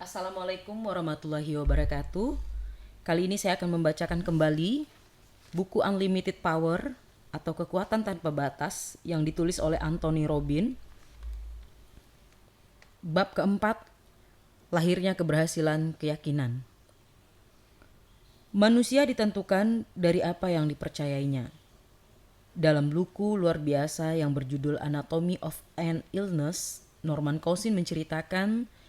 Assalamualaikum warahmatullahi wabarakatuh. Kali ini saya akan membacakan kembali buku Unlimited Power atau Kekuatan Tanpa Batas yang ditulis oleh Anthony Robbins. Bab keempat, lahirnya keberhasilan keyakinan. Manusia ditentukan dari apa yang dipercayainya. Dalam buku luar biasa yang berjudul Anatomy of an Illness, Norman Cousins menceritakan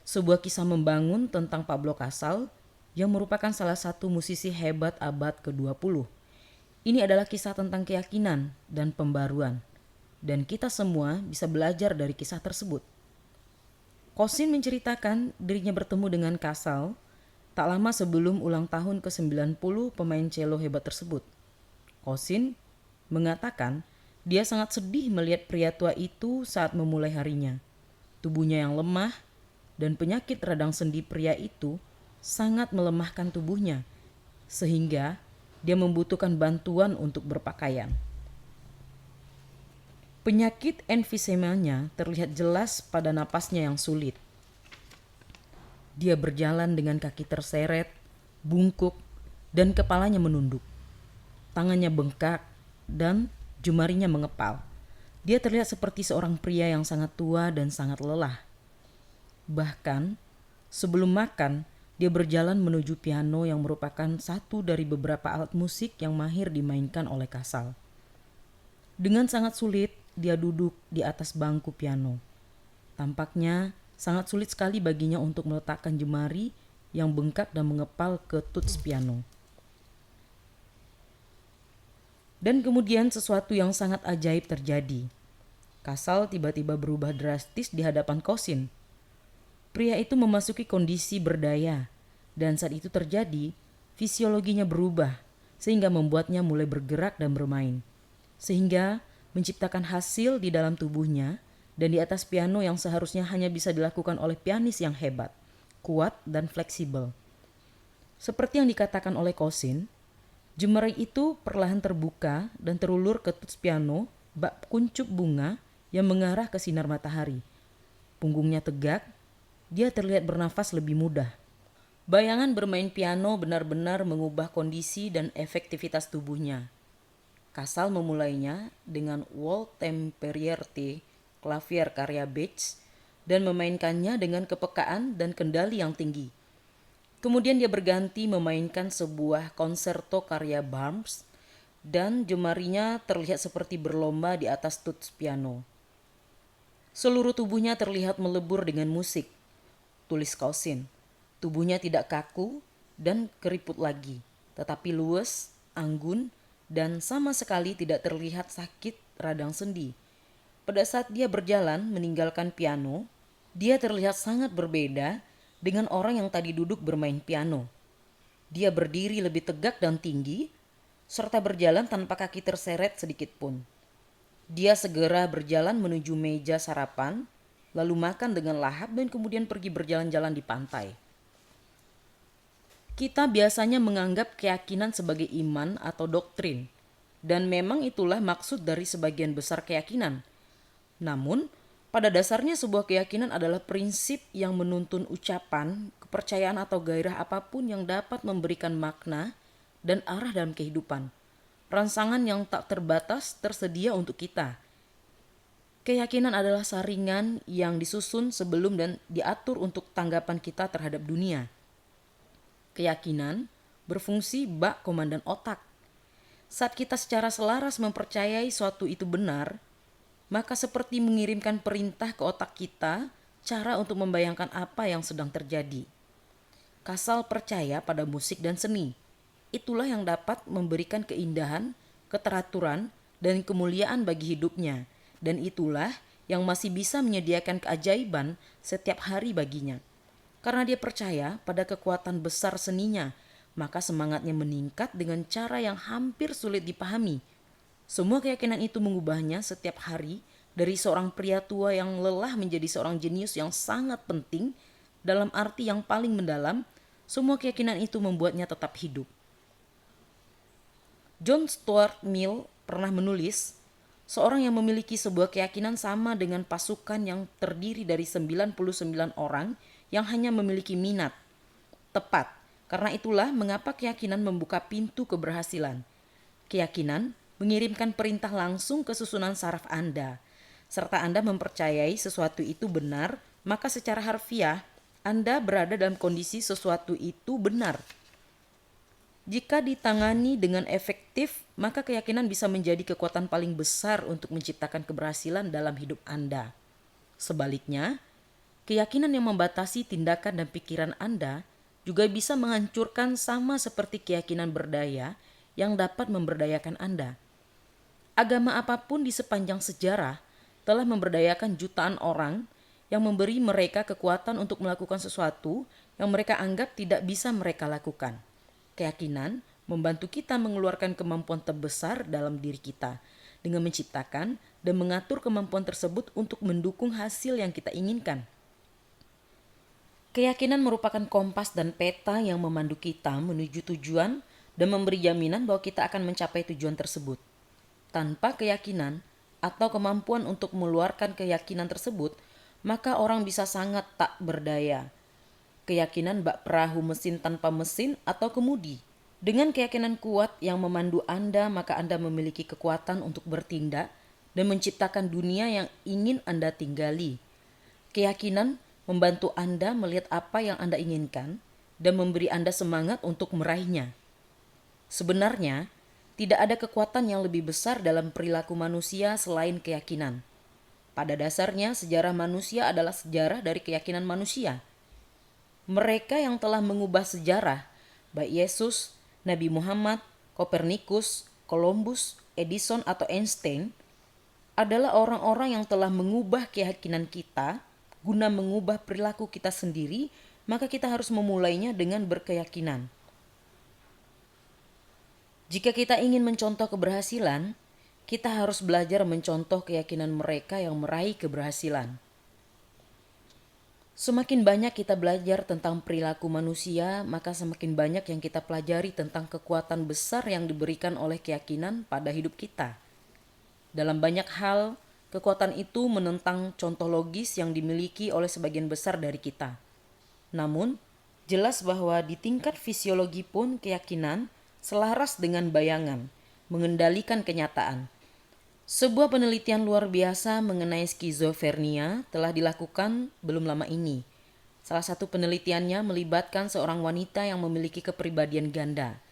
sebuah kisah membangun tentang Pablo Casals yang merupakan salah satu musisi hebat abad ke-20. Ini adalah kisah tentang keyakinan dan pembaruan, dan kita semua bisa belajar dari kisah tersebut. Cousins menceritakan dirinya bertemu dengan Casals tak lama sebelum ulang tahun ke-90 pemain cello hebat tersebut. Cousins mengatakan dia sangat sedih melihat pria tua itu saat memulai harinya. Tubuhnya yang lemah dan penyakit radang sendi pria itu sangat melemahkan tubuhnya, sehingga dia membutuhkan bantuan untuk berpakaian. Penyakit emfisemanya terlihat jelas pada napasnya yang sulit. Dia berjalan dengan kaki terseret, bungkuk, dan kepalanya menunduk. Tangannya bengkak dan jemarinya mengepal. Dia terlihat seperti seorang pria yang sangat tua dan sangat lelah. Bahkan, sebelum makan, dia berjalan menuju piano yang merupakan satu dari beberapa alat musik yang mahir dimainkan oleh Casals. Dengan sangat sulit, dia duduk di atas bangku piano. Tampaknya sangat sulit sekali baginya untuk meletakkan jemari yang bengkak dan mengepal ke tuts piano. Dan kemudian sesuatu yang sangat ajaib terjadi. Casals tiba-tiba berubah drastis di hadapan Cousins. Pria itu memasuki kondisi berdaya, dan saat itu terjadi, fisiologinya berubah, sehingga membuatnya mulai bergerak dan bermain. Sehingga menciptakan hasil di dalam tubuhnya, dan di atas piano yang seharusnya hanya bisa dilakukan oleh pianis yang hebat, kuat, dan fleksibel. Seperti yang dikatakan oleh Cousins, jemari itu perlahan terbuka dan terulur ke tuts piano bak kuncup bunga yang mengarah ke sinar matahari. Punggungnya tegak, dia terlihat bernafas lebih mudah. Bayangan bermain piano benar-benar mengubah kondisi dan efektivitas tubuhnya. Casals memulainya dengan Waltz Temperierte Clavier karya Bach dan memainkannya dengan kepekaan dan kendali yang tinggi. Kemudian dia berganti memainkan sebuah konserto karya Brahms dan jemarinya terlihat seperti berlomba di atas tuts piano. Seluruh tubuhnya terlihat melebur dengan musik, tulis Cousins. Tubuhnya tidak kaku dan keriput lagi, tetapi luwes, anggun, dan sama sekali tidak terlihat sakit radang sendi. Pada saat dia berjalan meninggalkan piano, dia terlihat sangat berbeda dengan orang yang tadi duduk bermain piano. Dia berdiri lebih tegak dan tinggi, serta berjalan tanpa kaki terseret sedikit pun. Dia segera berjalan menuju meja sarapan, lalu makan dengan lahap dan kemudian pergi berjalan-jalan di pantai. Kita biasanya menganggap keyakinan sebagai iman atau doktrin, dan memang itulah maksud dari sebagian besar keyakinan. Namun, pada dasarnya sebuah keyakinan adalah prinsip yang menuntun ucapan, kepercayaan atau gairah apapun yang dapat memberikan makna dan arah dalam kehidupan. Rangsangan yang tak terbatas tersedia untuk kita. Keyakinan adalah saringan yang disusun sebelum dan diatur untuk tanggapan kita terhadap dunia. Keyakinan berfungsi bak komandan otak. Saat kita secara selaras mempercayai suatu itu benar, maka seperti mengirimkan perintah ke otak kita cara untuk membayangkan apa yang sedang terjadi. Casals percaya pada musik dan seni. Itulah yang dapat memberikan keindahan, keteraturan, dan kemuliaan bagi hidupnya. Dan itulah yang masih bisa menyediakan keajaiban setiap hari baginya. Karena dia percaya pada kekuatan besar seninya, maka semangatnya meningkat dengan cara yang hampir sulit dipahami. Semua keyakinan itu mengubahnya setiap hari dari seorang pria tua yang lelah menjadi seorang jenius yang sangat penting. Dalam arti yang paling mendalam, semua keyakinan itu membuatnya tetap hidup. John Stuart Mill pernah menulis, seorang yang memiliki sebuah keyakinan sama dengan pasukan yang terdiri dari 99 orang yang hanya memiliki minat. Tepat, karena itulah mengapa keyakinan membuka pintu keberhasilan. Keyakinan mengirimkan perintah langsung ke susunan saraf Anda, serta Anda mempercayai sesuatu itu benar, maka secara harfiah Anda berada dalam kondisi sesuatu itu benar. Jika ditangani dengan efektif, maka keyakinan bisa menjadi kekuatan paling besar untuk menciptakan keberhasilan dalam hidup Anda. Sebaliknya, keyakinan yang membatasi tindakan dan pikiran Anda juga bisa menghancurkan, sama seperti keyakinan berdaya yang dapat memberdayakan Anda. Agama apapun di sepanjang sejarah telah memberdayakan jutaan orang yang memberi mereka kekuatan untuk melakukan sesuatu yang mereka anggap tidak bisa mereka lakukan. Keyakinan membantu kita mengeluarkan kemampuan terbesar dalam diri kita dengan menciptakan dan mengatur kemampuan tersebut untuk mendukung hasil yang kita inginkan. Keyakinan merupakan kompas dan peta yang memandu kita menuju tujuan dan memberi jaminan bahwa kita akan mencapai tujuan tersebut. Tanpa keyakinan atau kemampuan untuk mengeluarkan keyakinan tersebut, maka orang bisa sangat tak berdaya. Keyakinan bak perahu mesin tanpa mesin atau kemudi. Dengan keyakinan kuat yang memandu Anda, maka Anda memiliki kekuatan untuk bertindak dan menciptakan dunia yang ingin Anda tinggali. Keyakinan membantu Anda melihat apa yang Anda inginkan dan memberi Anda semangat untuk meraihnya. Sebenarnya, tidak ada kekuatan yang lebih besar dalam perilaku manusia selain keyakinan. Pada dasarnya, sejarah manusia adalah sejarah dari keyakinan manusia. Mereka yang telah mengubah sejarah, baik Yesus, Nabi Muhammad, Kopernikus, Columbus, Edison atau Einstein, adalah orang-orang yang telah mengubah keyakinan kita guna mengubah perilaku kita sendiri, maka kita harus memulainya dengan berkeyakinan. Jika kita ingin mencontoh keberhasilan, kita harus belajar mencontoh keyakinan mereka yang meraih keberhasilan. Semakin banyak kita belajar tentang perilaku manusia, maka semakin banyak yang kita pelajari tentang kekuatan besar yang diberikan oleh keyakinan pada hidup kita. Dalam banyak hal, kekuatan itu menentang contoh logis yang dimiliki oleh sebagian besar dari kita. Namun, jelas bahwa di tingkat fisiologi pun keyakinan selaras dengan bayangan, mengendalikan kenyataan. Sebuah penelitian luar biasa mengenai skizofrenia telah dilakukan belum lama ini. Salah satu penelitiannya melibatkan seorang wanita yang memiliki kepribadian ganda.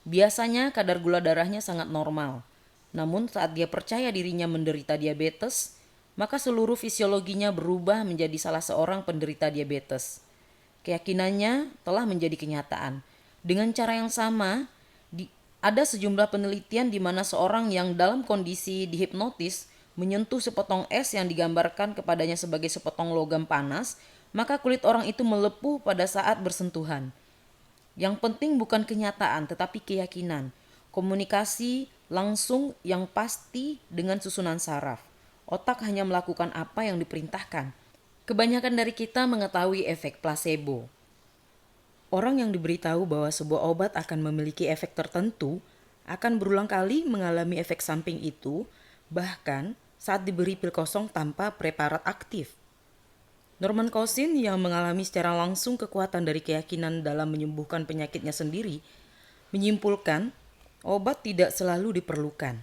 Biasanya kadar gula darahnya sangat normal. Namun saat dia percaya dirinya menderita diabetes, maka seluruh fisiologinya berubah menjadi salah seorang penderita diabetes. Keyakinannya telah menjadi kenyataan. Dengan cara yang sama, ada sejumlah penelitian di mana seorang yang dalam kondisi dihipnotis menyentuh sepotong es yang digambarkan kepadanya sebagai sepotong logam panas, maka kulit orang itu melepuh pada saat bersentuhan. Yang penting bukan kenyataan tetapi keyakinan. Komunikasi langsung yang pasti dengan susunan saraf. Otak hanya melakukan apa yang diperintahkan. Kebanyakan dari kita mengetahui efek placebo. Orang yang diberitahu bahwa sebuah obat akan memiliki efek tertentu akan berulang kali mengalami efek samping itu, bahkan saat diberi pil kosong tanpa preparat aktif. Norman Cousins yang mengalami secara langsung kekuatan dari keyakinan dalam menyembuhkan penyakitnya sendiri, menyimpulkan obat tidak selalu diperlukan.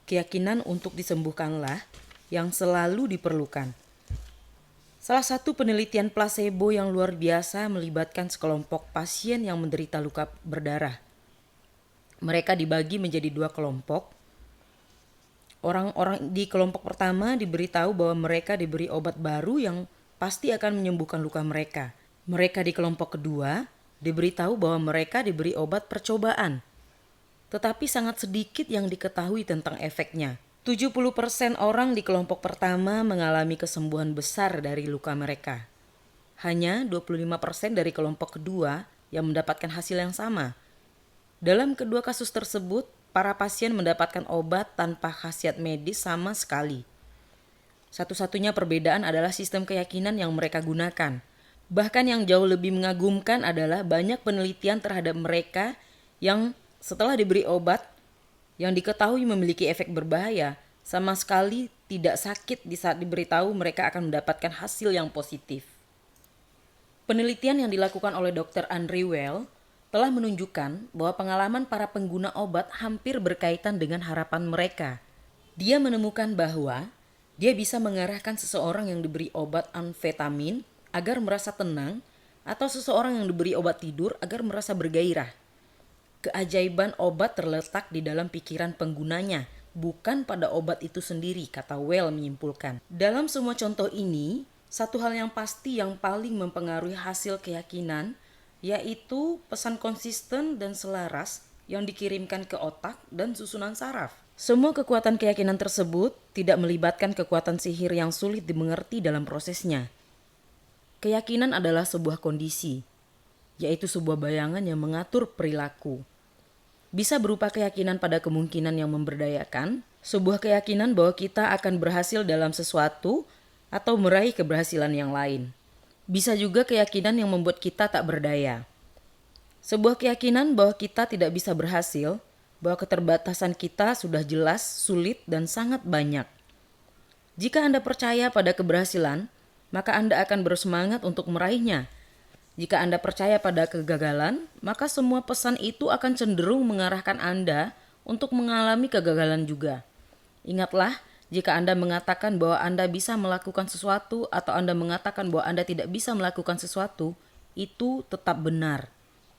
Keyakinan untuk disembuhkanlah yang selalu diperlukan. Salah satu penelitian placebo yang luar biasa melibatkan sekelompok pasien yang menderita luka berdarah. Mereka dibagi menjadi dua kelompok. Orang-orang di kelompok pertama diberitahu bahwa mereka diberi obat baru yang pasti akan menyembuhkan luka mereka. Mereka di kelompok kedua diberitahu bahwa mereka diberi obat percobaan. Tetapi sangat sedikit yang diketahui tentang efeknya. 70% orang di kelompok pertama mengalami kesembuhan besar dari luka mereka. Hanya 25% dari kelompok kedua yang mendapatkan hasil yang sama. Dalam kedua kasus tersebut, para pasien mendapatkan obat tanpa khasiat medis sama sekali. Satu-satunya perbedaan adalah sistem keyakinan yang mereka gunakan. Bahkan yang jauh lebih mengagumkan adalah banyak penelitian terhadap mereka yang setelah diberi obat yang diketahui memiliki efek berbahaya, sama sekali tidak sakit di saat diberitahu mereka akan mendapatkan hasil yang positif. Penelitian yang dilakukan oleh Dr. Andre Weil telah menunjukkan bahwa pengalaman para pengguna obat hampir berkaitan dengan harapan mereka. Dia menemukan bahwa dia bisa mengarahkan seseorang yang diberi obat amfetamin agar merasa tenang atau seseorang yang diberi obat tidur agar merasa bergairah. Keajaiban obat terletak di dalam pikiran penggunanya, bukan pada obat itu sendiri, kata Weil menyimpulkan. Dalam semua contoh ini, satu hal yang pasti yang paling mempengaruhi hasil keyakinan yaitu pesan konsisten dan selaras yang dikirimkan ke otak dan susunan saraf. Semua kekuatan keyakinan tersebut tidak melibatkan kekuatan sihir yang sulit dimengerti dalam prosesnya. Keyakinan adalah sebuah kondisi, yaitu sebuah bayangan yang mengatur perilaku. Bisa berupa keyakinan pada kemungkinan yang memberdayakan, sebuah keyakinan bahwa kita akan berhasil dalam sesuatu atau meraih keberhasilan yang lain. Bisa juga keyakinan yang membuat kita tak berdaya. Sebuah keyakinan bahwa kita tidak bisa berhasil, bahwa keterbatasan kita sudah jelas, sulit, dan sangat banyak. Jika Anda percaya pada keberhasilan, maka Anda akan bersemangat untuk meraihnya. Jika Anda percaya pada kegagalan, maka semua pesan itu akan cenderung mengarahkan Anda untuk mengalami kegagalan juga. Ingatlah, jika Anda mengatakan bahwa Anda bisa melakukan sesuatu atau Anda mengatakan bahwa Anda tidak bisa melakukan sesuatu, itu tetap benar.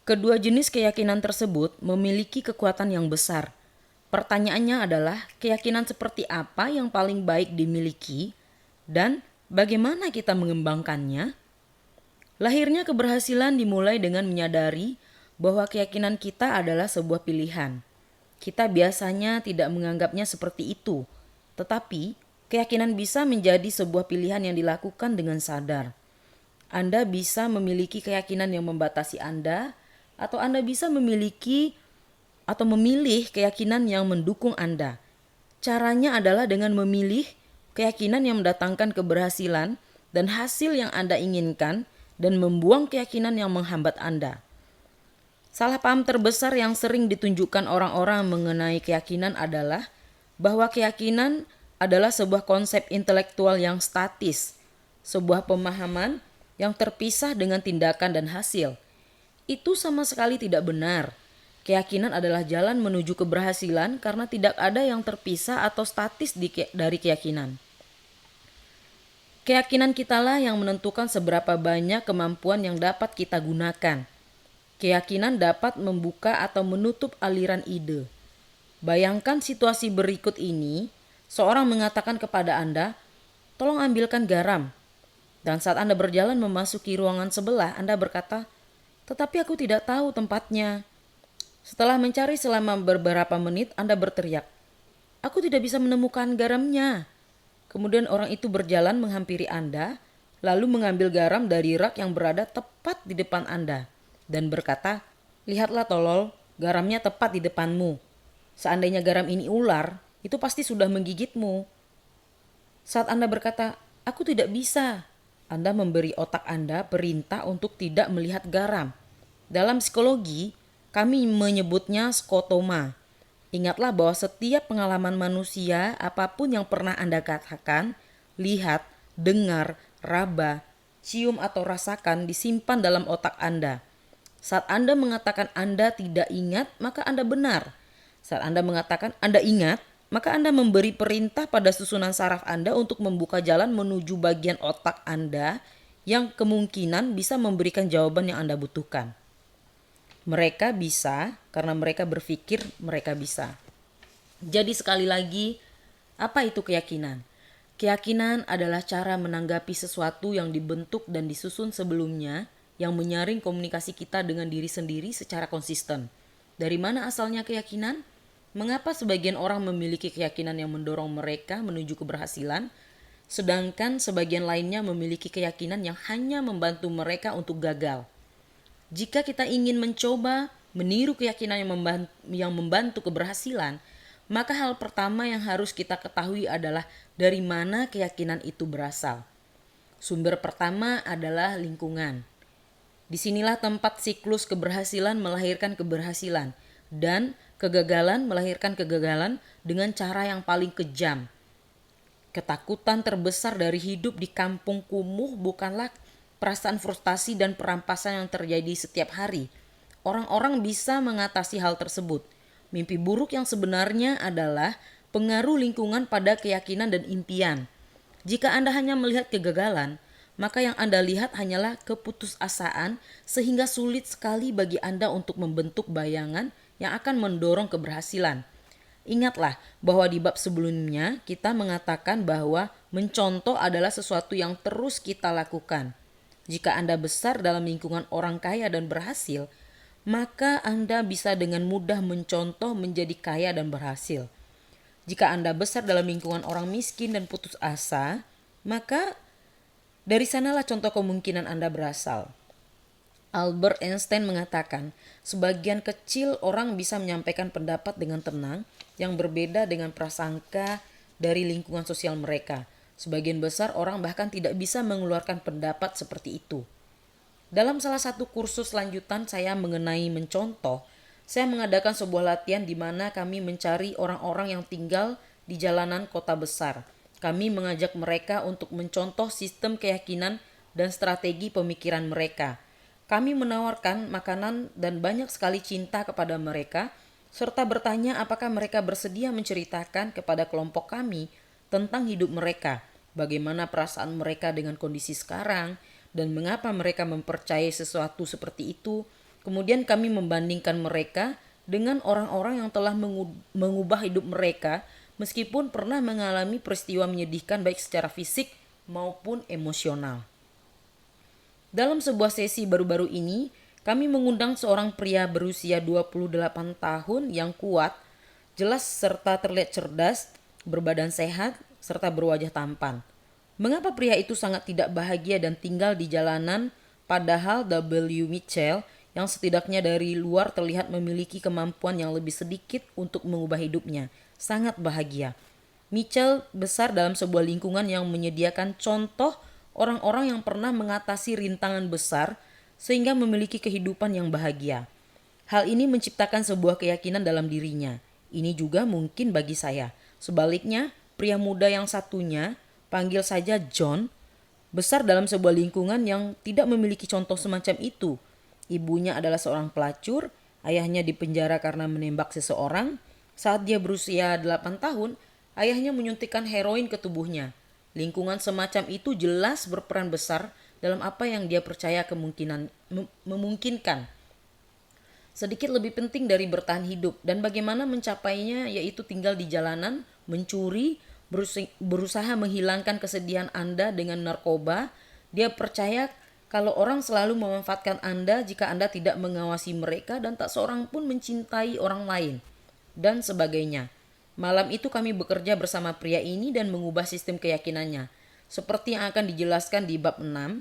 Kedua jenis keyakinan tersebut memiliki kekuatan yang besar. Pertanyaannya adalah, keyakinan seperti apa yang paling baik dimiliki dan bagaimana kita mengembangkannya? Lahirnya keberhasilan dimulai dengan menyadari bahwa keyakinan kita adalah sebuah pilihan. Kita biasanya tidak menganggapnya seperti itu, tetapi keyakinan bisa menjadi sebuah pilihan yang dilakukan dengan sadar. Anda bisa memiliki keyakinan yang membatasi Anda, atau Anda bisa memilih keyakinan yang mendukung Anda. Caranya adalah dengan memilih keyakinan yang mendatangkan keberhasilan dan hasil yang Anda inginkan, dan membuang keyakinan yang menghambat Anda. Salah paham terbesar yang sering ditunjukkan orang-orang mengenai keyakinan adalah bahwa keyakinan adalah sebuah konsep intelektual yang statis, sebuah pemahaman yang terpisah dengan tindakan dan hasil. Itu sama sekali tidak benar. Keyakinan adalah jalan menuju keberhasilan karena tidak ada yang terpisah atau statis dari keyakinan. Keyakinan kitalah yang menentukan seberapa banyak kemampuan yang dapat kita gunakan. Keyakinan dapat membuka atau menutup aliran ide. Bayangkan situasi berikut ini, seorang mengatakan kepada Anda, tolong ambilkan garam. Dan saat Anda berjalan memasuki ruangan sebelah, Anda berkata, tetapi aku tidak tahu tempatnya. Setelah mencari selama beberapa menit, Anda berteriak, aku tidak bisa menemukan garamnya. Kemudian orang itu berjalan menghampiri Anda, lalu mengambil garam dari rak yang berada tepat di depan Anda, dan berkata, lihatlah tolol, garamnya tepat di depanmu. Seandainya garam ini ular, itu pasti sudah menggigitmu. Saat Anda berkata, aku tidak bisa, Anda memberi otak Anda perintah untuk tidak melihat garam. Dalam psikologi, kami menyebutnya skotoma. Ingatlah bahwa setiap pengalaman manusia, apapun yang pernah Anda katakan, lihat, dengar, raba, cium atau rasakan disimpan dalam otak Anda. Saat Anda mengatakan Anda tidak ingat, maka Anda benar. Saat Anda mengatakan Anda ingat, maka Anda memberi perintah pada susunan saraf Anda untuk membuka jalan menuju bagian otak Anda yang kemungkinan bisa memberikan jawaban yang Anda butuhkan. Mereka bisa karena mereka berpikir mereka bisa. Jadi sekali lagi, apa itu keyakinan? Keyakinan adalah cara menanggapi sesuatu yang dibentuk dan disusun sebelumnya yang menyaring komunikasi kita dengan diri sendiri secara konsisten. Dari mana asalnya keyakinan? Mengapa sebagian orang memiliki keyakinan yang mendorong mereka menuju keberhasilan, sedangkan sebagian lainnya memiliki keyakinan yang hanya membantu mereka untuk gagal? Jika kita ingin mencoba meniru keyakinan yang membantu keberhasilan, maka hal pertama yang harus kita ketahui adalah dari mana keyakinan itu berasal. Sumber pertama adalah lingkungan. Disinilah tempat siklus keberhasilan melahirkan keberhasilan dan kegagalan melahirkan kegagalan dengan cara yang paling kejam. Ketakutan terbesar dari hidup di kampung kumuh bukanlah perasaan frustasi dan perampasan yang terjadi setiap hari, orang-orang bisa mengatasi hal tersebut. Mimpi buruk yang sebenarnya adalah pengaruh lingkungan pada keyakinan dan impian. Jika Anda hanya melihat kegagalan, maka yang Anda lihat hanyalah keputusasaan sehingga sulit sekali bagi Anda untuk membentuk bayangan yang akan mendorong keberhasilan. Ingatlah bahwa di bab sebelumnya kita mengatakan bahwa mencontoh adalah sesuatu yang terus kita lakukan. Jika Anda besar dalam lingkungan orang kaya dan berhasil, maka Anda bisa dengan mudah mencontoh menjadi kaya dan berhasil. Jika Anda besar dalam lingkungan orang miskin dan putus asa, maka dari sanalah contoh kemungkinan Anda berasal. Albert Einstein mengatakan, sebagian kecil orang bisa menyampaikan pendapat dengan tenang yang berbeda dengan prasangka dari lingkungan sosial mereka. Sebagian besar orang bahkan tidak bisa mengeluarkan pendapat seperti itu. Dalam salah satu kursus lanjutan saya mengenai mencontoh, saya mengadakan sebuah latihan di mana kami mencari orang-orang yang tinggal di jalanan kota besar. Kami mengajak mereka untuk mencontoh sistem keyakinan dan strategi pemikiran mereka. Kami menawarkan makanan dan banyak sekali cinta kepada mereka, serta bertanya apakah mereka bersedia menceritakan kepada kelompok kami tentang hidup mereka, bagaimana perasaan mereka dengan kondisi sekarang, dan mengapa mereka mempercayai sesuatu seperti itu. Kemudian kami membandingkan mereka dengan orang-orang yang telah mengubah hidup mereka meskipun pernah mengalami peristiwa menyedihkan baik secara fisik maupun emosional. Dalam sebuah sesi baru-baru ini, kami mengundang seorang pria berusia 28 tahun yang kuat, jelas serta terlihat cerdas, berbadan sehat, serta berwajah tampan. Mengapa pria itu sangat tidak bahagia dan tinggal di jalanan, padahal W. Mitchell yang setidaknya dari luar terlihat memiliki kemampuan yang lebih sedikit untuk mengubah hidupnya, sangat bahagia. Mitchell besar dalam sebuah lingkungan yang menyediakan contoh orang-orang yang pernah mengatasi rintangan besar sehingga memiliki kehidupan yang bahagia. Hal ini menciptakan sebuah keyakinan dalam dirinya. Ini juga mungkin bagi saya. Sebaliknya, pria muda yang satunya, panggil saja John, besar dalam sebuah lingkungan yang tidak memiliki contoh semacam itu. Ibunya adalah seorang pelacur, ayahnya dipenjara karena menembak seseorang. Saat dia berusia 8 tahun, ayahnya menyuntikkan heroin ke tubuhnya. Lingkungan semacam itu jelas berperan besar dalam apa yang dia percaya memungkinkan. Sedikit lebih penting dari bertahan hidup dan bagaimana mencapainya, yaitu tinggal di jalanan, mencuri, berusaha menghilangkan kesedihan Anda dengan narkoba. Dia percaya kalau orang selalu memanfaatkan Anda jika Anda tidak mengawasi mereka dan tak seorang pun mencintai orang lain, dan sebagainya. Malam itu kami bekerja bersama pria ini dan mengubah sistem keyakinannya. Seperti yang akan dijelaskan di bab 6,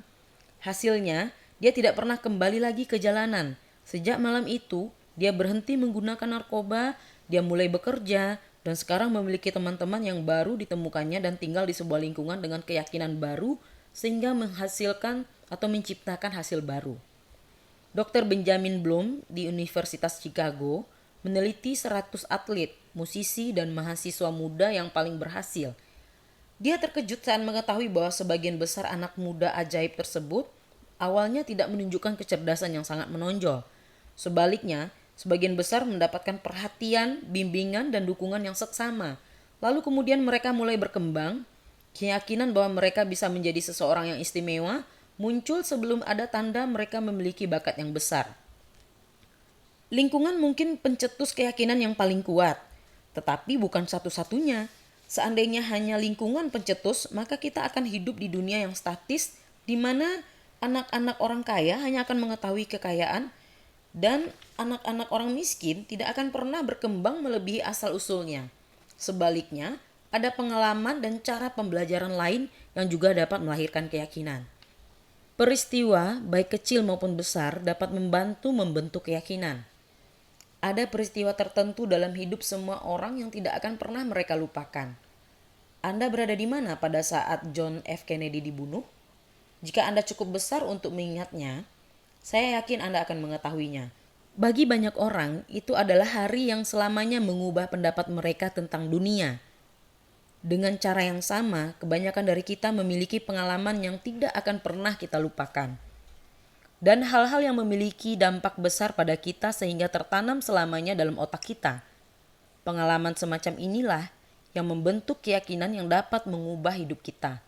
hasilnya dia tidak pernah kembali lagi ke jalanan. Sejak malam itu, dia berhenti menggunakan narkoba, dia mulai bekerja, dan sekarang memiliki teman-teman yang baru ditemukannya dan tinggal di sebuah lingkungan dengan keyakinan baru sehingga menghasilkan atau menciptakan hasil baru. Dr. Benjamin Bloom di Universitas Chicago meneliti 100 atlet, musisi, dan mahasiswa muda yang paling berhasil. Dia terkejut saat mengetahui bahwa sebagian besar anak muda ajaib tersebut awalnya tidak menunjukkan kecerdasan yang sangat menonjol. Sebaliknya, sebagian besar mendapatkan perhatian, bimbingan, dan dukungan yang seksama. Lalu kemudian mereka mulai berkembang. Keyakinan bahwa mereka bisa menjadi seseorang yang istimewa muncul sebelum ada tanda mereka memiliki bakat yang besar. Lingkungan mungkin pencetus keyakinan yang paling kuat, tetapi bukan satu-satunya. Seandainya hanya lingkungan pencetus, maka kita akan hidup di dunia yang statis, di mana anak-anak orang kaya hanya akan mengetahui kekayaan, dan anak-anak orang miskin tidak akan pernah berkembang melebihi asal-usulnya. Sebaliknya, ada pengalaman dan cara pembelajaran lain yang juga dapat melahirkan keyakinan. Peristiwa, baik kecil maupun besar, dapat membantu membentuk keyakinan. Ada peristiwa tertentu dalam hidup semua orang yang tidak akan pernah mereka lupakan. Anda berada di mana pada saat John F. Kennedy dibunuh? Jika Anda cukup besar untuk mengingatnya, saya yakin Anda akan mengetahuinya. Bagi banyak orang, itu adalah hari yang selamanya mengubah pendapat mereka tentang dunia. Dengan cara yang sama, kebanyakan dari kita memiliki pengalaman yang tidak akan pernah kita lupakan. Dan hal-hal yang memiliki dampak besar pada kita sehingga tertanam selamanya dalam otak kita. Pengalaman semacam inilah yang membentuk keyakinan yang dapat mengubah hidup kita.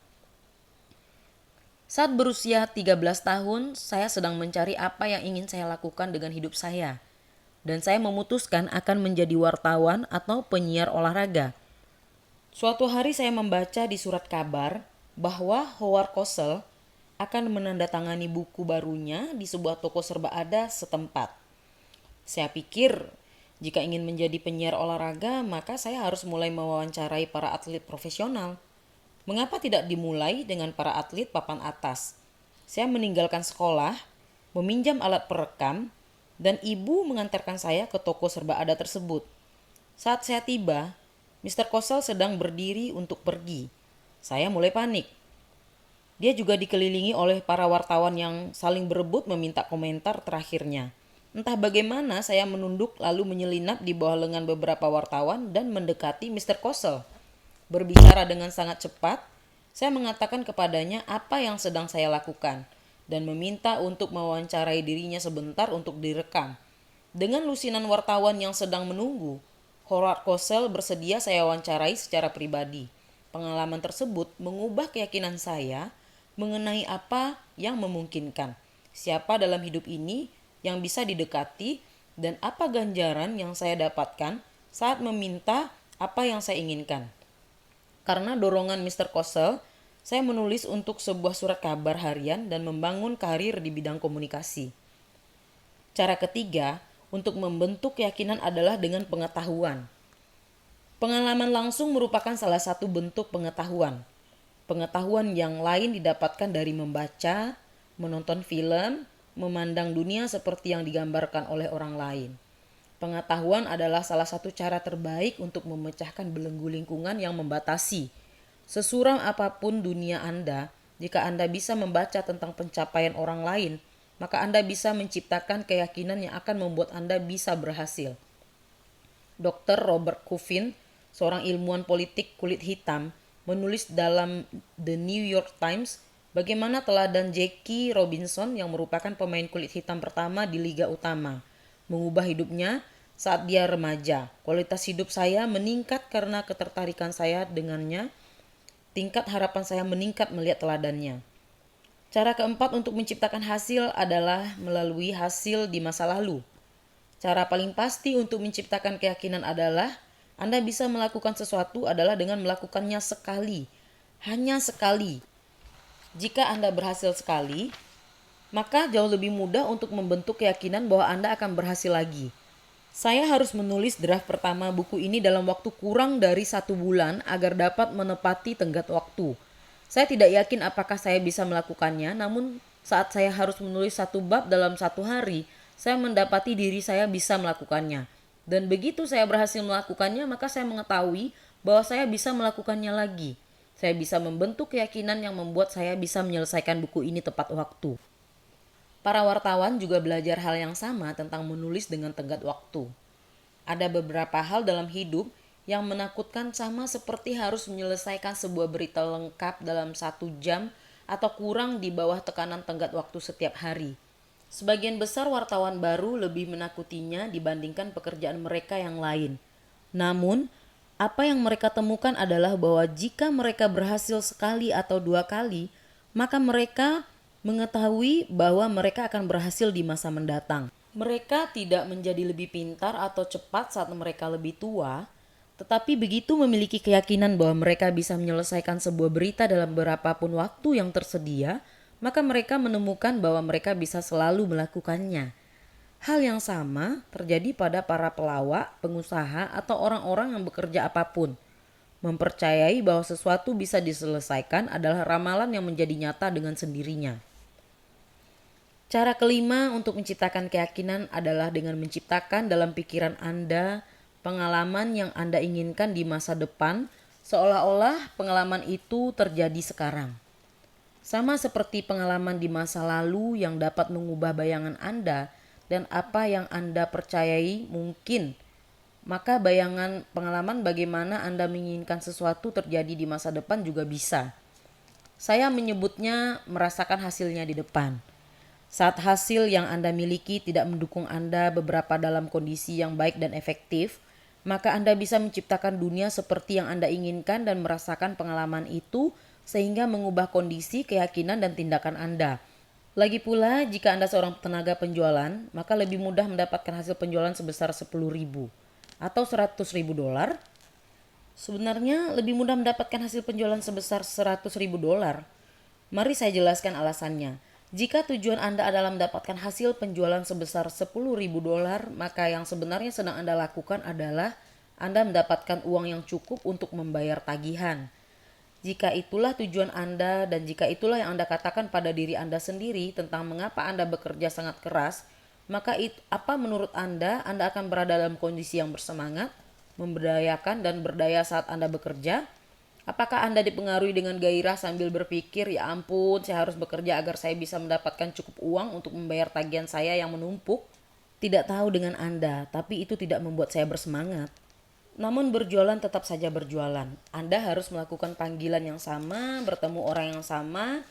Saat berusia 13 tahun, saya sedang mencari apa yang ingin saya lakukan dengan hidup saya. Dan saya memutuskan akan menjadi wartawan atau penyiar olahraga. Suatu hari saya membaca di surat kabar bahwa Howard Cosell akan menandatangani buku barunya di sebuah toko serba ada setempat. Saya pikir jika ingin menjadi penyiar olahraga maka saya harus mulai mewawancarai para atlet profesional. Mengapa tidak dimulai dengan para atlet papan atas? Saya meninggalkan sekolah, meminjam alat perekam, dan ibu mengantarkan saya ke toko serba ada tersebut. Saat saya tiba, Mr. Cosell sedang berdiri untuk pergi. Saya mulai panik. Dia juga dikelilingi oleh para wartawan yang saling berebut meminta komentar terakhirnya. Entah bagaimana saya menunduk lalu menyelinap di bawah lengan beberapa wartawan dan mendekati Mr. Cosell. Berbicara dengan sangat cepat, saya mengatakan kepadanya apa yang sedang saya lakukan dan meminta untuk mewawancarai dirinya sebentar untuk direkam. Dengan lusinan wartawan yang sedang menunggu, Howard Cosell bersedia saya wawancarai secara pribadi. Pengalaman tersebut mengubah keyakinan saya mengenai apa yang memungkinkan, siapa dalam hidup ini yang bisa didekati, dan apa ganjaran yang saya dapatkan saat meminta apa yang saya inginkan. Karena dorongan Mr. Cosell, saya menulis untuk sebuah surat kabar harian dan membangun karir di bidang komunikasi. Cara ketiga, untuk membentuk keyakinan adalah dengan pengetahuan. Pengalaman langsung merupakan salah satu bentuk pengetahuan. Pengetahuan yang lain didapatkan dari membaca, menonton film, memandang dunia seperti yang digambarkan oleh orang lain. Pengetahuan adalah salah satu cara terbaik untuk memecahkan belenggu lingkungan yang membatasi. Sesuram apapun dunia Anda, jika Anda bisa membaca tentang pencapaian orang lain, maka Anda bisa menciptakan keyakinan yang akan membuat Anda bisa berhasil. Dr. Robert Coffin, seorang ilmuwan politik kulit hitam, menulis dalam The New York Times bagaimana teladan Jackie Robinson yang merupakan pemain kulit hitam pertama di Liga Utama mengubah hidupnya saat dia remaja. Kualitas hidup saya meningkat karena ketertarikan saya dengannya. Tingkat harapan saya meningkat melihat teladannya. Cara keempat untuk menciptakan hasil adalah melalui hasil di masa lalu. Cara paling pasti untuk menciptakan keyakinan adalah Anda bisa melakukan sesuatu adalah dengan melakukannya sekali. Hanya sekali. Jika Anda berhasil sekali, maka jauh lebih mudah untuk membentuk keyakinan bahwa Anda akan berhasil lagi. Saya harus menulis draft pertama buku ini dalam waktu kurang dari 1 bulan agar dapat menepati tenggat waktu. Saya tidak yakin apakah saya bisa melakukannya, namun saat saya harus menulis 1 bab dalam 1 hari, saya mendapati diri saya bisa melakukannya. Dan begitu saya berhasil melakukannya, maka saya mengetahui bahwa saya bisa melakukannya lagi. Saya bisa membentuk keyakinan yang membuat saya bisa menyelesaikan buku ini tepat waktu. Para wartawan juga belajar hal yang sama tentang menulis dengan tenggat waktu. Ada beberapa hal dalam hidup yang menakutkan sama seperti harus menyelesaikan sebuah berita lengkap dalam 1 jam atau kurang di bawah tekanan tenggat waktu setiap hari. Sebagian besar wartawan baru lebih menakutinya dibandingkan pekerjaan mereka yang lain. Namun, apa yang mereka temukan adalah bahwa jika mereka berhasil sekali atau 2 kali, maka mereka mengetahui bahwa mereka akan berhasil di masa mendatang. Mereka tidak menjadi lebih pintar atau cepat saat mereka lebih tua, tetapi begitu memiliki keyakinan bahwa mereka bisa menyelesaikan sebuah berita dalam berapapun waktu yang tersedia, maka mereka menemukan bahwa mereka bisa selalu melakukannya. Hal yang sama terjadi pada para pelawak, pengusaha, atau orang-orang yang bekerja apapun. Mempercayai bahwa sesuatu bisa diselesaikan adalah ramalan yang menjadi nyata dengan sendirinya. Cara kelima untuk menciptakan keyakinan adalah dengan menciptakan dalam pikiran Anda pengalaman yang Anda inginkan di masa depan, seolah-olah pengalaman itu terjadi sekarang. Sama seperti pengalaman di masa lalu yang dapat mengubah bayangan Anda dan apa yang Anda percayai mungkin maka bayangan pengalaman bagaimana Anda menginginkan sesuatu terjadi di masa depan juga bisa. Saya menyebutnya merasakan hasilnya di depan. Saat hasil yang Anda miliki tidak mendukung Anda beberapa dalam kondisi yang baik dan efektif, maka Anda bisa menciptakan dunia seperti yang Anda inginkan dan merasakan pengalaman itu sehingga mengubah kondisi, keyakinan, dan tindakan Anda. Lagi pula, jika Anda seorang tenaga penjualan, maka lebih mudah mendapatkan hasil penjualan sebesar 10.000 atau 100.000 dolar. Sebenarnya lebih mudah mendapatkan hasil penjualan sebesar 100.000 dolar. Mari saya jelaskan alasannya. Jika tujuan Anda adalah mendapatkan hasil penjualan sebesar 10.000 dolar, maka yang sebenarnya sedang Anda lakukan adalah Anda mendapatkan uang yang cukup untuk membayar tagihan. Jika itulah tujuan Anda dan jika itulah yang Anda katakan pada diri Anda sendiri tentang mengapa Anda bekerja sangat keras, maka apa menurut Anda akan berada dalam kondisi yang bersemangat, memberdayakan dan berdaya saat Anda bekerja? Apakah Anda dipengaruhi dengan gairah sambil berpikir, ya ampun, saya harus bekerja agar saya bisa mendapatkan cukup uang untuk membayar tagihan saya yang menumpuk? Tidak tahu dengan Anda, tapi itu tidak membuat saya bersemangat. Namun berjualan tetap saja berjualan. Anda harus melakukan panggilan yang sama, bertemu orang yang sama,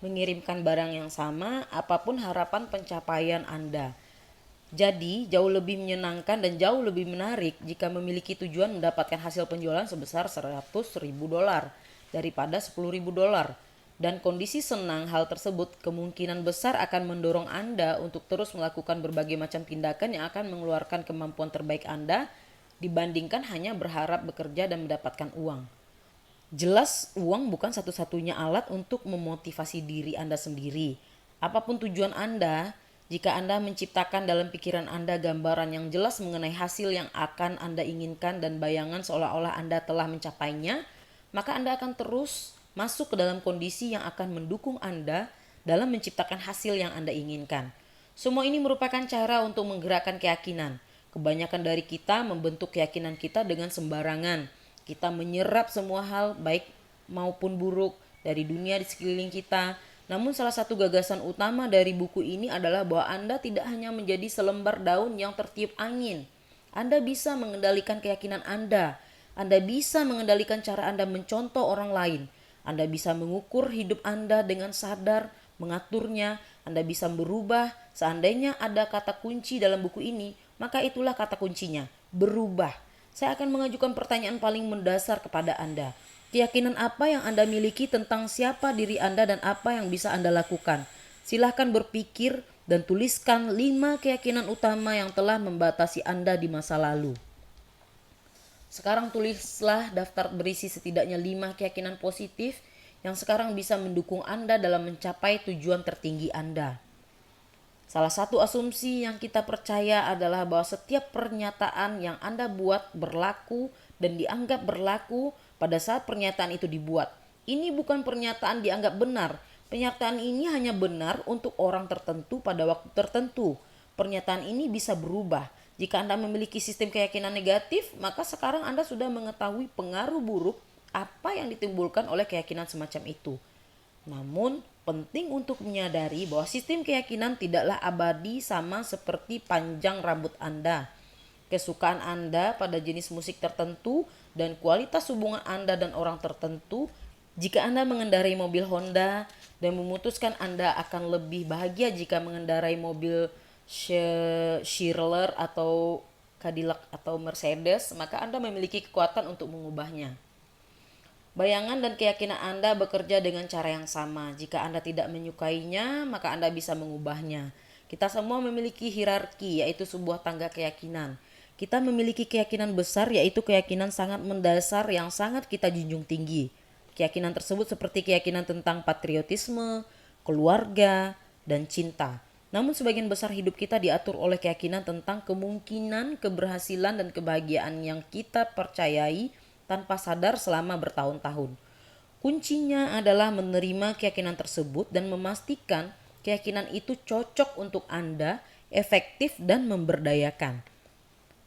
mengirimkan barang yang sama, apapun harapan pencapaian Anda. Jadi, jauh lebih menyenangkan dan jauh lebih menarik jika memiliki tujuan mendapatkan hasil penjualan sebesar 100.000 dolar daripada 10.000 dolar. Dan kondisi senang hal tersebut kemungkinan besar akan mendorong Anda untuk terus melakukan berbagai macam tindakan yang akan mengeluarkan kemampuan terbaik Anda dibandingkan hanya berharap bekerja dan mendapatkan uang. Jelas uang bukan satu-satunya alat untuk memotivasi diri Anda sendiri. Apapun tujuan Anda, jika Anda menciptakan dalam pikiran Anda gambaran yang jelas mengenai hasil yang akan Anda inginkan dan bayangan seolah-olah Anda telah mencapainya, maka Anda akan terus masuk ke dalam kondisi yang akan mendukung Anda dalam menciptakan hasil yang Anda inginkan. Semua ini merupakan cara untuk menggerakkan keyakinan. Kebanyakan dari kita membentuk keyakinan kita dengan sembarangan. Kita menyerap semua hal baik maupun buruk dari dunia di sekeliling kita. Namun salah satu gagasan utama dari buku ini adalah bahwa Anda tidak hanya menjadi selembar daun yang tertiup angin. Anda bisa mengendalikan keyakinan Anda. Anda bisa mengendalikan cara Anda mencontoh orang lain. Anda bisa mengukur hidup Anda dengan sadar, mengaturnya. Anda bisa berubah. Seandainya ada kata kunci dalam buku ini, maka itulah kata kuncinya, berubah. Saya akan mengajukan pertanyaan paling mendasar kepada Anda. Keyakinan apa yang Anda miliki tentang siapa diri Anda dan apa yang bisa Anda lakukan? Silahkan berpikir dan tuliskan 5 keyakinan utama yang telah membatasi Anda di masa lalu. Sekarang tulislah daftar berisi setidaknya 5 keyakinan positif yang sekarang bisa mendukung Anda dalam mencapai tujuan tertinggi Anda. Salah satu asumsi yang kita percaya adalah bahwa setiap pernyataan yang Anda buat berlaku dan dianggap berlaku pada saat pernyataan itu dibuat. Ini bukan pernyataan dianggap benar. Pernyataan ini hanya benar untuk orang tertentu pada waktu tertentu. Pernyataan ini bisa berubah. Jika Anda memiliki sistem keyakinan negatif, maka sekarang Anda sudah mengetahui pengaruh buruk apa yang ditimbulkan oleh keyakinan semacam itu. Namun, penting untuk menyadari bahwa sistem keyakinan tidaklah abadi sama seperti panjang rambut Anda, kesukaan Anda pada jenis musik tertentu, dan kualitas hubungan Anda dan orang tertentu. Jika Anda mengendarai mobil Honda dan memutuskan Anda akan lebih bahagia jika mengendarai mobil Chrysler atau Cadillac atau Mercedes, maka Anda memiliki kekuatan untuk mengubahnya. Bayangan dan keyakinan Anda bekerja dengan cara yang sama. Jika Anda tidak menyukainya, maka Anda bisa mengubahnya. Kita semua memiliki hierarki, yaitu sebuah tangga keyakinan. Kita memiliki keyakinan besar, yaitu keyakinan sangat mendasar yang sangat kita junjung tinggi. Keyakinan tersebut seperti keyakinan tentang patriotisme, keluarga, dan cinta. Namun sebagian besar hidup kita diatur oleh keyakinan tentang kemungkinan, keberhasilan, dan kebahagiaan yang kita percayai tanpa sadar selama bertahun-tahun. Kuncinya adalah menerima keyakinan tersebut dan memastikan keyakinan itu cocok untuk Anda, efektif dan memberdayakan.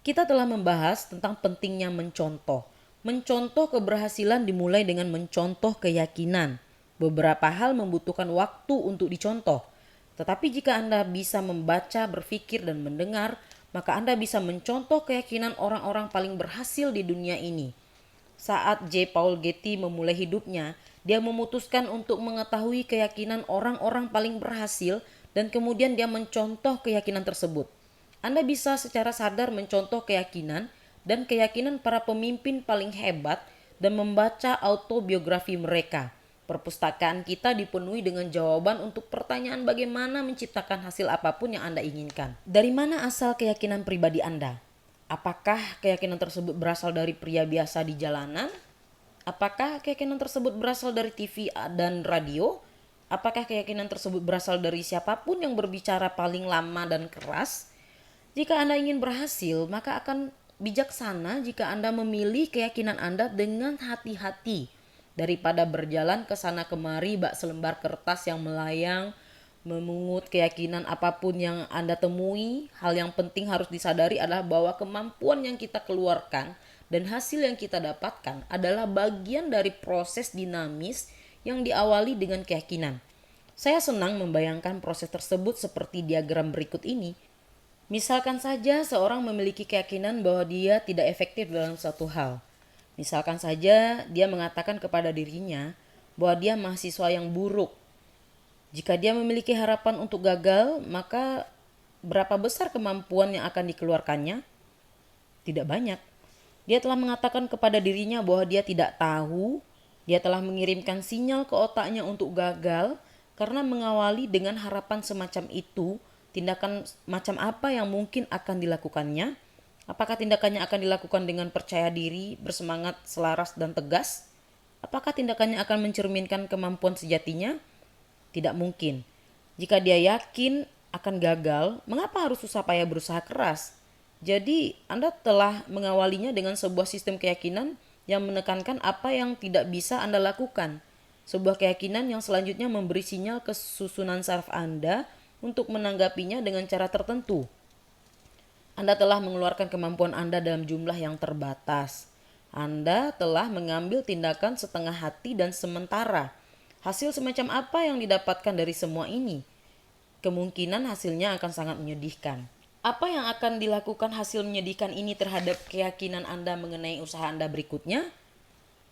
Kita telah membahas tentang pentingnya mencontoh. Mencontoh keberhasilan dimulai dengan mencontoh keyakinan. Beberapa hal membutuhkan waktu untuk dicontoh. Tetapi jika Anda bisa membaca, berpikir, dan mendengar, maka Anda bisa mencontoh keyakinan orang-orang paling berhasil di dunia ini. Saat J. Paul Getty memulai hidupnya, dia memutuskan untuk mengetahui keyakinan orang-orang paling berhasil dan kemudian dia mencontoh keyakinan tersebut. Anda bisa secara sadar mencontoh keyakinan dan keyakinan para pemimpin paling hebat dan membaca autobiografi mereka. Perpustakaan kita dipenuhi dengan jawaban untuk pertanyaan bagaimana menciptakan hasil apapun yang Anda inginkan. Dari mana asal keyakinan pribadi Anda? Apakah keyakinan tersebut berasal dari pria biasa di jalanan? Apakah keyakinan tersebut berasal dari TV dan radio? Apakah keyakinan tersebut berasal dari siapapun yang berbicara paling lama dan keras? Jika Anda ingin berhasil, maka akan bijaksana jika Anda memilih keyakinan Anda dengan hati-hati daripada berjalan ke sana kemari bak selembar kertas yang melayang, memungut keyakinan apapun yang Anda temui. Hal yang penting harus disadari adalah bahwa kemampuan yang kita keluarkan dan hasil yang kita dapatkan adalah bagian dari proses dinamis yang diawali dengan keyakinan. Saya senang membayangkan proses tersebut seperti diagram berikut ini. Misalkan saja seorang memiliki keyakinan bahwa dia tidak efektif dalam suatu hal. Misalkan saja dia mengatakan kepada dirinya bahwa dia mahasiswa yang buruk. Jika dia memiliki harapan untuk gagal, maka berapa besar kemampuan yang akan dikeluarkannya? Tidak banyak. Dia telah mengatakan kepada dirinya bahwa dia tidak tahu. Dia telah mengirimkan sinyal ke otaknya untuk gagal karena mengawali dengan harapan semacam itu. Tindakan macam apa yang mungkin akan dilakukannya? Apakah tindakannya akan dilakukan dengan percaya diri, bersemangat, selaras, dan tegas? Apakah tindakannya akan mencerminkan kemampuan sejatinya? Tidak mungkin. Jika dia yakin akan gagal, mengapa harus susah payah berusaha keras? Jadi, Anda telah mengawalinya dengan sebuah sistem keyakinan yang menekankan apa yang tidak bisa Anda lakukan. Sebuah keyakinan yang selanjutnya memberi sinyal ke susunan saraf Anda untuk menanggapinya dengan cara tertentu. Anda telah mengeluarkan kemampuan Anda dalam jumlah yang terbatas. Anda telah mengambil tindakan setengah hati dan sementara. Hasil semacam apa yang didapatkan dari semua ini? Kemungkinan hasilnya akan sangat menyedihkan. Apa yang akan dilakukan hasil menyedihkan ini terhadap keyakinan Anda mengenai usaha Anda berikutnya?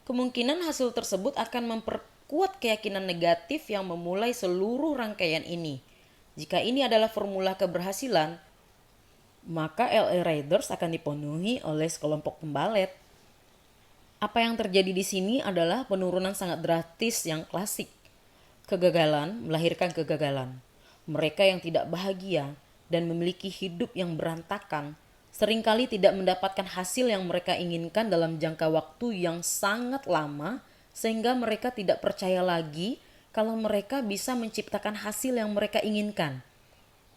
Kemungkinan hasil tersebut akan memperkuat keyakinan negatif yang memulai seluruh rangkaian ini. Jika ini adalah formula keberhasilan, maka LA Raiders akan dipenuhi oleh sekelompok pembalet. Apa yang terjadi di sini adalah penurunan sangat drastis yang klasik. Kegagalan melahirkan kegagalan. Mereka yang tidak bahagia dan memiliki hidup yang berantakan seringkali tidak mendapatkan hasil yang mereka inginkan dalam jangka waktu yang sangat lama, sehingga mereka tidak percaya lagi kalau mereka bisa menciptakan hasil yang mereka inginkan.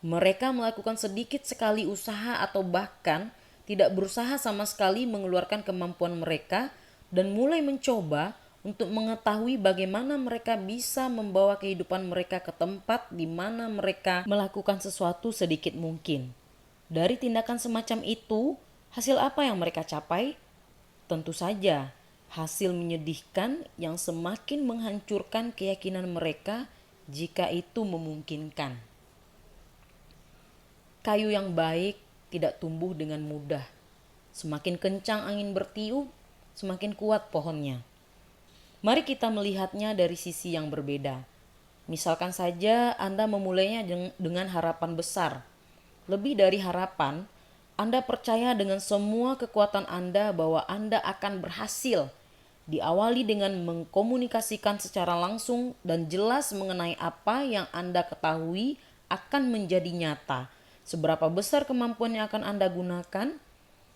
Mereka melakukan sedikit sekali usaha atau bahkan tidak berusaha sama sekali mengeluarkan kemampuan mereka dan mulai mencoba untuk mengetahui bagaimana mereka bisa membawa kehidupan mereka ke tempat di mana mereka melakukan sesuatu sedikit mungkin. Dari tindakan semacam itu, hasil apa yang mereka capai? Tentu saja, hasil menyedihkan yang semakin menghancurkan keyakinan mereka jika itu memungkinkan. Kayu yang baik tidak tumbuh dengan mudah. Semakin kencang angin bertiup, semakin kuat pohonnya. Mari kita melihatnya dari sisi yang berbeda. Misalkan saja Anda memulainya dengan harapan besar. Lebih dari harapan, Anda percaya dengan semua kekuatan Anda bahwa Anda akan berhasil. Diawali dengan mengkomunikasikan secara langsung dan jelas mengenai apa yang Anda ketahui akan menjadi nyata. Seberapa besar kemampuan yang akan Anda gunakan?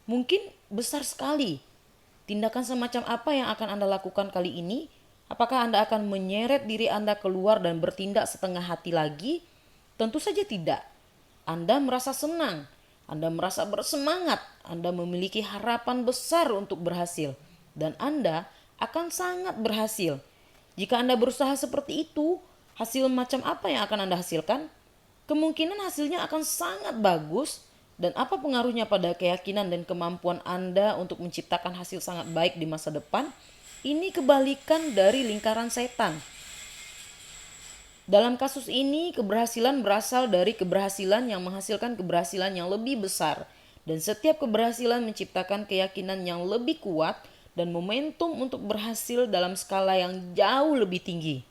Mungkin besar sekali. Tindakan semacam apa yang akan Anda lakukan kali ini? Apakah Anda akan menyeret diri Anda keluar dan bertindak setengah hati lagi? Tentu saja tidak. Anda merasa senang, Anda merasa bersemangat, Anda memiliki harapan besar untuk berhasil, dan Anda akan sangat berhasil. Jika Anda berusaha seperti itu, hasil macam apa yang akan Anda hasilkan? Kemungkinan hasilnya akan sangat bagus. Dan apa pengaruhnya pada keyakinan dan kemampuan Anda untuk menciptakan hasil sangat baik di masa depan? Ini kebalikan dari lingkaran setan. Dalam kasus ini, keberhasilan berasal dari keberhasilan yang menghasilkan keberhasilan yang lebih besar. Dan setiap keberhasilan menciptakan keyakinan yang lebih kuat dan momentum untuk berhasil dalam skala yang jauh lebih tinggi.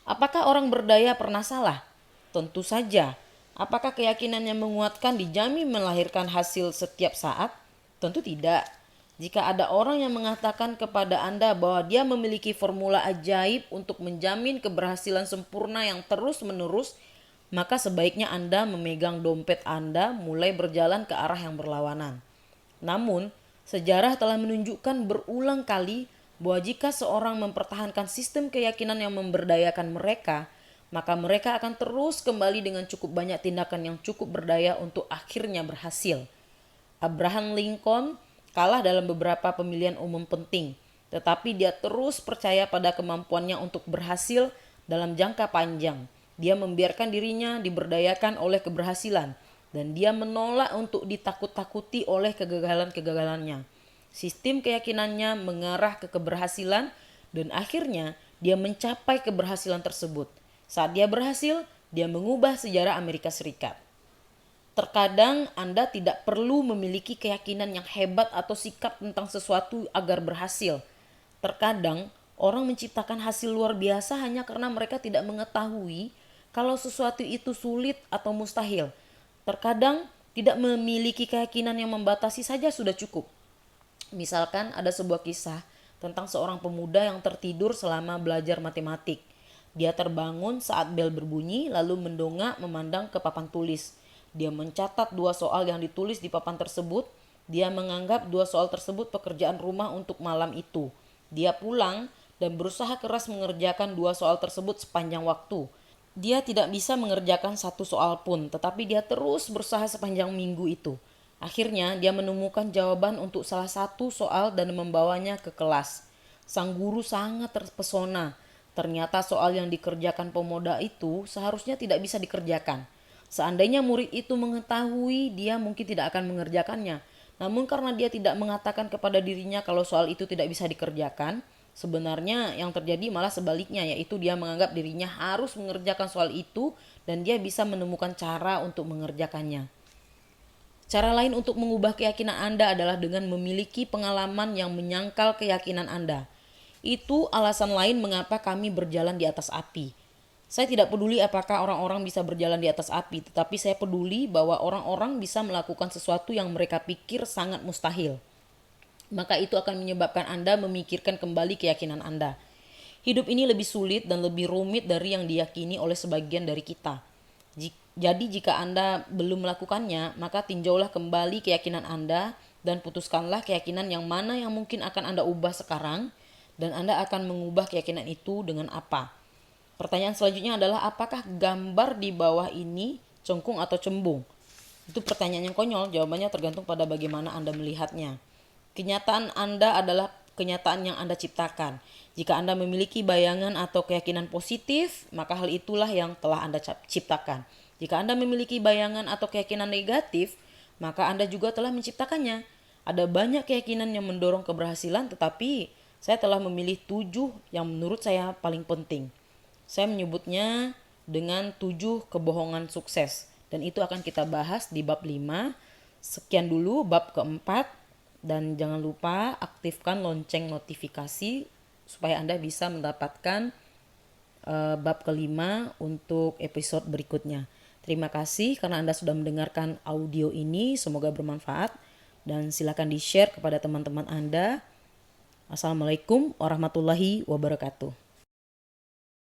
Apakah orang berdaya pernah salah? Tentu saja. Apakah keyakinan yang menguatkan dijamin melahirkan hasil setiap saat? Tentu tidak. Jika ada orang yang mengatakan kepada Anda bahwa dia memiliki formula ajaib untuk menjamin keberhasilan sempurna yang terus-menerus, maka sebaiknya Anda memegang dompet Anda mulai berjalan ke arah yang berlawanan. Namun, sejarah telah menunjukkan berulang kali bahwa jika seorang mempertahankan sistem keyakinan yang memberdayakan mereka, maka mereka akan terus kembali dengan cukup banyak tindakan yang cukup berdaya untuk akhirnya berhasil. Abraham Lincoln kalah dalam beberapa pemilihan umum penting, tetapi dia terus percaya pada kemampuannya untuk berhasil dalam jangka panjang. Dia membiarkan dirinya diberdayakan oleh keberhasilan, dan dia menolak untuk ditakut-takuti oleh kegagalan-kegagalannya. Sistem keyakinannya mengarah ke keberhasilan, dan akhirnya dia mencapai keberhasilan tersebut. Saat dia berhasil, dia mengubah sejarah Amerika Serikat. Terkadang Anda tidak perlu memiliki keyakinan yang hebat atau sikap tentang sesuatu agar berhasil. Terkadang orang menciptakan hasil luar biasa hanya karena mereka tidak mengetahui kalau sesuatu itu sulit atau mustahil. Terkadang tidak memiliki keyakinan yang membatasi saja sudah cukup. Misalkan ada sebuah kisah tentang seorang pemuda yang tertidur selama belajar matematik. Dia terbangun saat bel berbunyi lalu mendongak memandang ke papan tulis. Dia mencatat 2 soal yang ditulis di papan tersebut. Dia menganggap 2 soal tersebut pekerjaan rumah untuk malam itu. Dia pulang dan berusaha keras mengerjakan 2 soal tersebut sepanjang waktu. Dia tidak bisa mengerjakan 1 soal pun, tetapi dia terus berusaha sepanjang minggu itu. Akhirnya dia menemukan jawaban untuk salah satu soal dan membawanya ke kelas. Sang guru sangat terpesona. Ternyata soal yang dikerjakan pemuda itu seharusnya tidak bisa dikerjakan. Seandainya murid itu mengetahui, dia mungkin tidak akan mengerjakannya. Namun karena dia tidak mengatakan kepada dirinya kalau soal itu tidak bisa dikerjakan, sebenarnya yang terjadi malah sebaliknya, yaitu dia menganggap dirinya harus mengerjakan soal itu dan dia bisa menemukan cara untuk mengerjakannya. Cara lain untuk mengubah keyakinan Anda adalah dengan memiliki pengalaman yang menyangkal keyakinan Anda. Itu alasan lain mengapa kami berjalan di atas api. Saya tidak peduli apakah orang-orang bisa berjalan di atas api, tetapi saya peduli bahwa orang-orang bisa melakukan sesuatu yang mereka pikir sangat mustahil. Maka itu akan menyebabkan Anda memikirkan kembali keyakinan Anda. Hidup ini lebih sulit dan lebih rumit dari yang diyakini oleh sebagian dari kita. Jadi jika Anda belum melakukannya, maka tinjaulah kembali keyakinan Anda dan putuskanlah keyakinan yang mana yang mungkin akan Anda ubah sekarang, dan Anda akan mengubah keyakinan itu dengan apa. Pertanyaan selanjutnya adalah apakah gambar di bawah ini cengkung atau cembung? Itu pertanyaan yang konyol, jawabannya tergantung pada bagaimana Anda melihatnya. Kenyataan Anda adalah kenyataan yang Anda ciptakan. Jika Anda memiliki bayangan atau keyakinan positif, maka hal itulah yang telah Anda ciptakan. Jika Anda memiliki bayangan atau keyakinan negatif, maka Anda juga telah menciptakannya. Ada banyak keyakinan yang mendorong keberhasilan, tetapi saya telah memilih 7 yang menurut saya paling penting. Saya menyebutnya dengan 7 kebohongan sukses. Dan itu akan kita bahas di bab 5. Sekian dulu bab keempat. Dan jangan lupa aktifkan lonceng notifikasi supaya Anda bisa mendapatkan bab kelima untuk episode berikutnya. Terima kasih karena Anda sudah mendengarkan audio ini. Semoga bermanfaat. Dan silakan di-share kepada teman-teman Anda. Assalamualaikum warahmatullahi wabarakatuh.